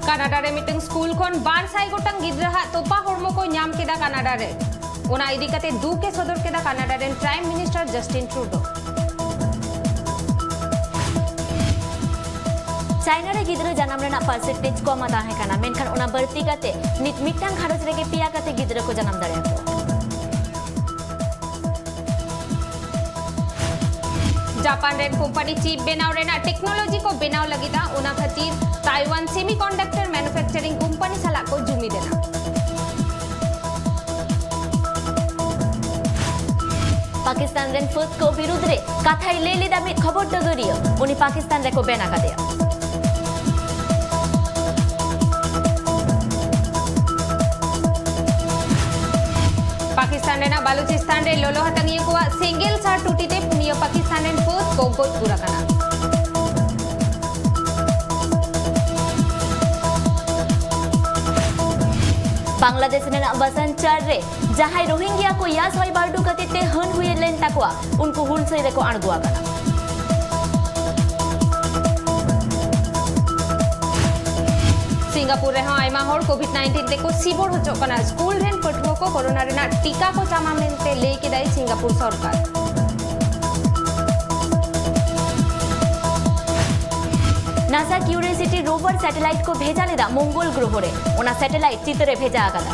Canada रे meeting school खन 1200 गोटांग गिद्रा तोपा हरमो को नाम केदा कनाडा रे ओना इदी कते दू के सदर केदा कनाडा रे prime minister Justin Trudeau China रे गिद्रा जन्म रेना परसेंटेज को मता है कना मेनखान ओना बर्ती कते नित मिटांग घारज रे के पिया कते गिद्रा को जन्म दाड़े को जापान रे कंपनी चिप बेनाव रेना टेक्नोलॉजी को बेनाव लगिदा ओना खातिर ताइवान सेमीकंडक्टर मैन्युफैक्चरिंग कंपनी सला को जुमी देना पाकिस्तान रेन फुट को विरुद्ध रे कथाई ले लिदा मित खबर डगरियो उनी पाकिस्तान रे को बेना कादे पाकिस्तान रेना बालूचिस्तान रे लोलो हतंगिए को सिंगल सार टूटीते पुनियो पाकिस्तान रेन फुट को गोज पूरा कना बांग्लादेश ने बसन चार रे जहां रोहिंग्या को यास वाई बारडू कते हन हुए लेन तकवा उनको हुल से रे को अणगुआ कना सिंगापुर रे आयमा होर कोविड-19 ते को सिबोर होचो कना स्कूल रेन पठुओ को कोरोना रेना टीका को चामा मेनते ले के दाई सिंगापुर सरकार नासा क्यूरियोसिटी रोवर सैटेलाइट को भेजा लेदा मंगल ग्रह रे ओना सैटेलाइट चितरे भेजा आगदा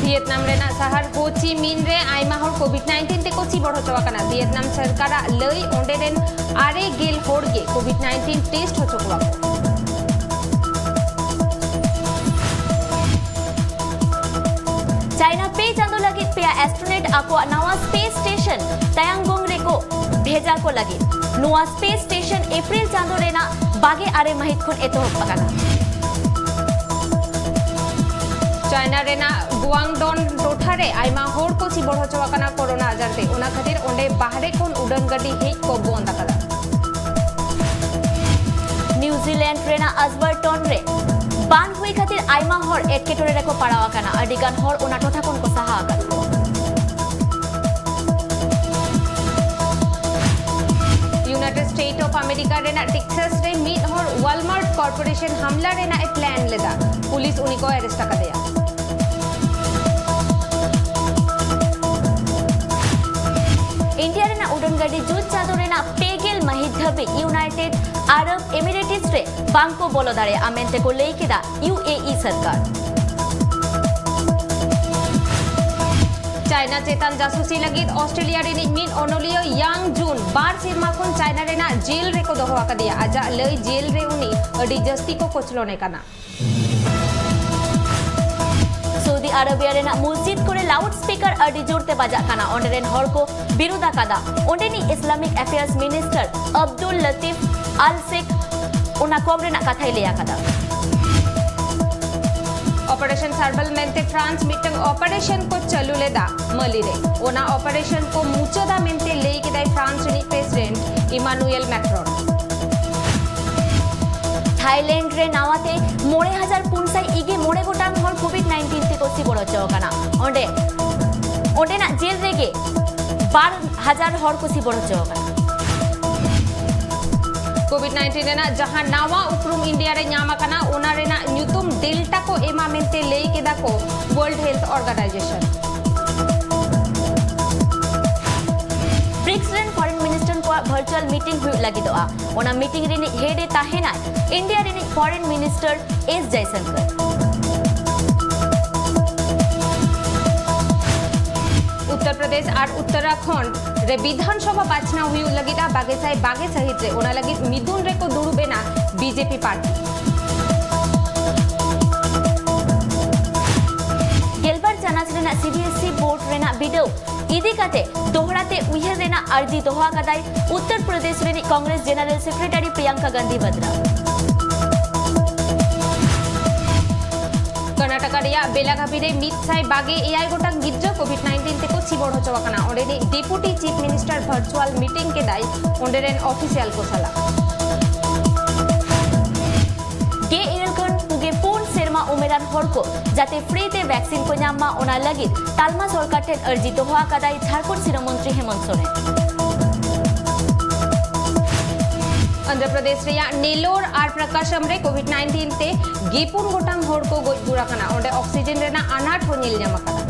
वियतनाम रेना शहर हो ची मिन रे आयमा होर कोविड-19 ते को सिबोर होचो कना वियतनाम सरकार लई ओंडे रेन आरे गेल होरगे कोविड-19 टेस्ट होचो को चाइना पे चांदो लगी पे एस्ट्रोनॉट आको नवा स्पेस स्टेशन तयांगोंग रे को भेजा को लगी नवा स्पेस स्टेशन अप्रैल चांदो रेना बागे आरे महित खुन एतो पकाना चाइना रेना गुआंगडोन टोठारे आयमा होर को सिबोर होचो कना कोरोना आजार ते ओना खातिर ओंडे बाहरे कोन उड़न गाड़ी हेज को बंद कदा न्यूजीलैंड रेना अजबर्टन रे बान हुई खातिर आयमा होर एटकेटोरे रे को पड़ावा कना अडिगान होर ओना टोठा कोन को सहा कर यूनाइटेड स्टेट ऑफ अमेरिका रेना टेक्सास रे मीट होर वॉलमार्ट कॉर्पोरेशन हमला रेना ए प्लान लेदा पुलिस उनी को अरेस्ट कर दिया इंडिया रेना उड़न गाड़ी जुट चादो रेना पेगेल महिधबे यूनाइटेड अरब एमिरेट्स रे बांको बोलो दारे आमेंते को लेकेदा यूएई सरकार चाइना चेतन जासूसी लगित ऑस्ट्रेलिया रे मिन ओनोलियो यांग जून बार सिरमा कोन चाइना रेना जेल रे को दोहो आकदिया आजा लई जेल रे उनी अडी जस्ती को कोचलोने कना सऊदी अरेबिया रेना मस्जिद को लाउड स्पीकर अडी जोरते बाजा कना ओंडे रेन हर को बिरुदा कादा ओंडेनी Islamic affairs minister Abdul Latif al Sheikh उना कॉम रेना कथाई लेया कादा ऑपरेशन सर्बल मेंते फ्रांस मिटंग ऑपरेशन को चलू लेदा मली रे ओना ऑपरेशन को मुचोदा मेंते लेई के दाई फ्रांस रे प्रेसिडेंट इमानुएल मैक्रोन थाईलैंड रे नावाते 9000 पुनसाई इगे मोड़े गोटांग हर कोविड-19 ते को सिबोर चौकना ओंडे ना जेल रेगे 12000 हर को सिबोर चौकना कोविड-19 रेना जहां नावा उपरुम इंडिया रे न्यामा कना ओना रेना न्यूतुम डेल्टा को एमा मेंते लेई केदा को वर्ल्ड हेल्थ ऑर्गेनाइजेशन ब्रिक्स रेन फॉरेन मिनिस्टर को वर्चुअल मीटिंग हुई लगी दोआ ओना मीटिंग रे हेडे ताहेना इंडिया रे foreign minister S Jaishankar Uttar Pradesh और उत्तराखंड रे विधानसभा बाछना हुई लगिदा बागे सहित रे ओना लगी मिदुन रे को दुरुबेना बीजेपी पार्टी गेलबार चानाच रेना सीबीएसई बोर्ड रेना बिडो इदी काते दोहराते उयहर रेना अर्जी दोहा कदाई उत्तर प्रदेश रे कांग्रेस जनरल सेक्रेटरी प्रियंका गांधी वद्रा ᱨᱮᱭᱟᱜ ᱵᱮᱞᱟᱜᱷᱟᱵᱤ ᱨᱮ 124 ᱜᱚᱴᱟᱝ ᱜᱤᱫᱽᱨᱟᱹ कोविड-19 ᱛᱮᱠᱚ ᱪᱤᱵᱚᱲ ᱦᱚᱪᱚ ᱟᱠᱟᱱᱟ। ᱚᱸᱰᱮᱱᱤᱡ ᱰᱮᱯᱩᱴᱤ ᱪᱤᱯ ᱢᱤᱱᱤᱥᱴᱟᱨ ᱵᱷᱟᱨᱪᱩᱟᱞ ᱢᱤᱴᱤᱝ ᱠᱮᱫᱟᱭ ᱚᱸᱰᱮᱨᱮᱱ ᱚᱯᱷᱤᱥᱤᱭᱟᱞ ᱠᱚ ᱥᱟᱞᱟᱜ। सेरमा उमेरान हर को जाते फ्री ते वैक्सीन को नामा ओना लगित तालमा सरकार ठेन अर्जी दोहा कदाई झारखंड सीरम मंत्री हेमंत सोरेन। आंध्र प्रदेश रेया नेलोर और प्रकाशम रे कोविड-19 ते 2 गोटांग हर को गज गुड़ आकना ओंडे ऑक्सीजन रेना अनाट हो नील ᱧᱟᱢ आकना।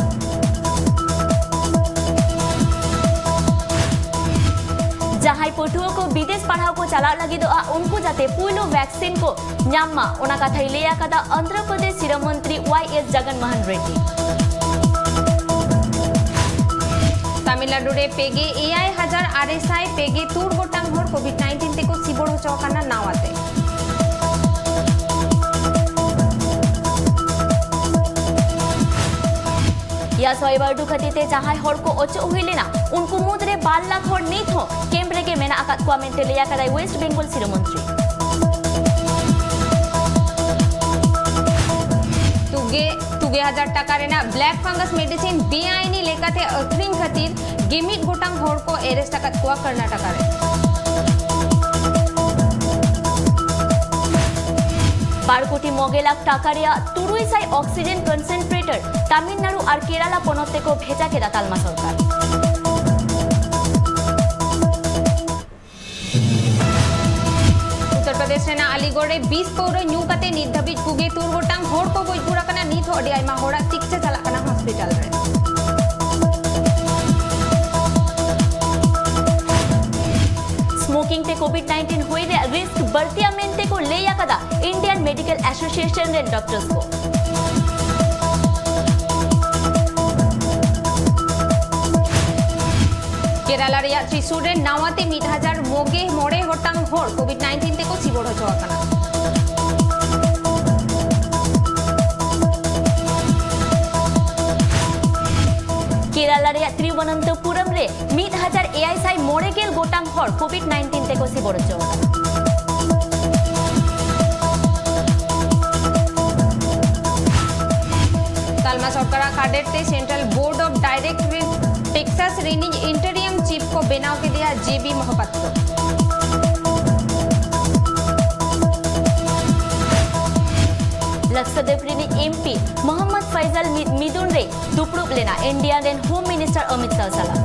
जहां पठुआ को विदेश पढ़ाव को चला लगी दो उनको जाते पुलो वैक्सीन को ᱧᱟᱢ ओना कथाई लेया कदा आंध्र प्रदेश सीरम मंत्री वाईएस जगनमोहन रेड्डी। तमिलनाडु रे पेगे 8,600 गोटांग हर कोविड-19 ते को सिबोड़ होचो आकना नावाते। या सोयबारडू खतीते जहां हर को ओचो हुइलेना उनको मुद्रे 12 लाख हर नित हो केम्ब्रे के मेना आकात को मेंटे लेया कदाई वेस्ट बेंगल सीरम मंत्री। तुगे 1000 टाका रेना ब्लैक फंगस मेडिसिन बेआईनी लेकाते अखरिंग खातिर गेमिट गोटांग हर को एरेस्ट आकात को कर्नाटक रे। 12 कोटी 9 लाख टाका रेया 300 ऑक्सीजन कंसेंट्रेटर तमिलनाडु और केरला पनते को भेजा केदा तालमा सरकार। उत्तर प्रदेश रेना अलीगढ़ रे 20 पौर न्यू कते नित धाबिज पुगे 3 गोटांग हर को गज गुड़ आकना नित हो अडी आयमा होड़ा चिकित्सा चला कना हॉस्पिटल रे। स्मोकिंग ते कोविड-19 हुई रे रिस्क बढ़तिया मेंते को लेया कदा इंडियन मेडिकल एसोसिएशन रे डॉक्टर्स को। केरला रे त्रिशूर रे नावाते 1000 मोगे मोड़े गोटांग हर कोविड-19 ते को सिबोड़ होचो आकना। केरला रे त्रिवनंतपुरम रे 1000 मोड़ेगेल गोटांग हर कोविड-19 ते को सिबोड़ होचो आकना। तालमा सरकार काडेट ते central board of directors taxes रेनी इंटरियम चीफ को बेनाव के दिया जेबी मोहपात्र। लक्षद्वीप रेनी एमपी मोहम्मद फैजल मिदुन रे दुपड़ुप लेना इंडिया रेन होम मिनिस्टर अमित शाह साला।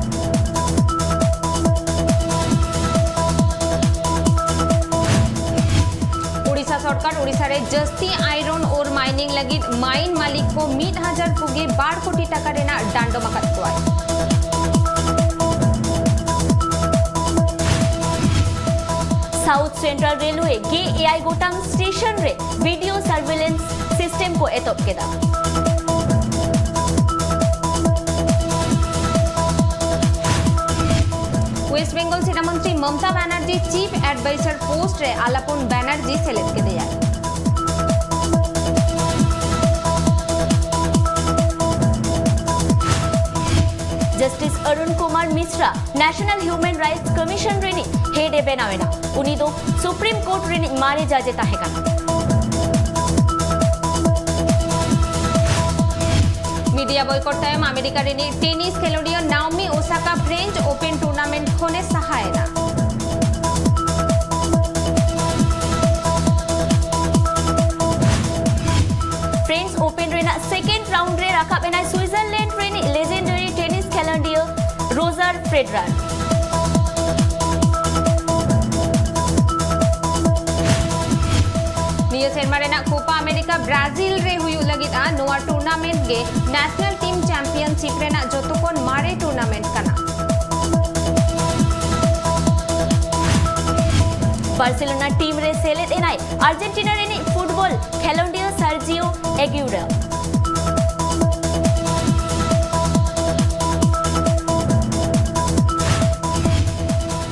ओडिशा सरकार ओडिशा रे जस्ती आयरन और माइनिंग लगी माइन मालिक को 1000 पुगे 12 कोटी टाका रेना डांडो माकत कोआय। साउथ सेंट्रल रेलवे गे एआई गोटांग स्टेशन रे वीडियो सर्वेलेंस सिस्टम को एतोप केदा। वेस्ट बेंगल सीना मंत्री Mamata Banerjee chief adviser post रे आलापन बनर्जी सेलेक्ट के दिया। Justice Arun Kumar Mishra national human rights commission रेनी हेड बेनावेना उनी दो सुप्रीम कोर्ट रेनी मारे जाजे ताहेकाना। मीडिया बॉयकॉट टाइम अमेरिका रेनी टेनिस खेलोडियो Naomi Osaka French Open tournament खोने सहायना। फ्रेंच ओपन रेना सेकेंड राउंड रे राखा बेना स्विट्जरलैंड रेनी लेजेंडरी टेनिस खेलोडियो रोजर फेडरर। निया सेरमा रेना कोपा अमेरिका ब्राजील रे हुयु लगिदा नोआ टूर्नामेंट गे नेशनल टीम चैंपियनशिप रेना जोतोकोन मारे टूर्नामेंट कना। बार्सिलोना टीम रे सेलेद एनाई अर्जेंटीना रेनी फुटबॉल खेलोडियो Sergio Aguero.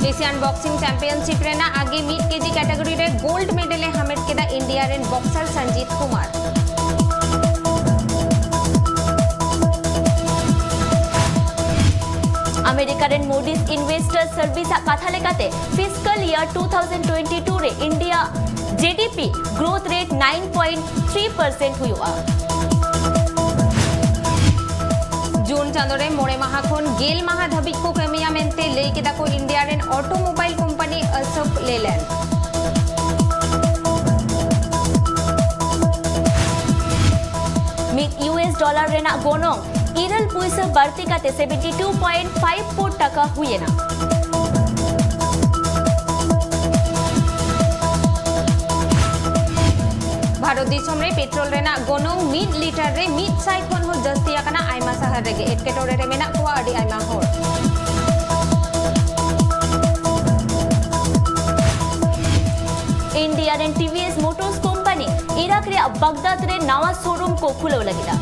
Asian boxing championship रेना आगे 1 केजी कैटेगरी रे गोल्ड मेडल हामेट केदा इंडिया रेन बॉक्सर संजीत कुमार। अमेरिका रेन मूडीज इन्वेस्टर सर्विस कथा लेकाते फिस्कल ईयर 2022 रे इंडिया जीडीपी ग्रोथ रेट 9.3% हुआ। जून चांदो रे मोड़े माहा खन गेल माहा धाबिज को कमिया मेंते लई केदा को इंडिया रेन ऑटोमोबाइल कंपनी अशोक लेलैंड मिड US डॉलर रेना गोनोंग इरल पुइसा बढ़ती काते 72.54 टका हुए ना भारत दिसम रे पेट्रोल रेना गोनोंग मिड लीटर रे मिड साइ खन हो जस्ती आकना आइमा शहर रेगे एटकेटोरे रे मेना कोआ अडी आइमा होर India rain TVS Motors company Iraq रे बगदाद रे नवा शोरूम को खुलो लगिदा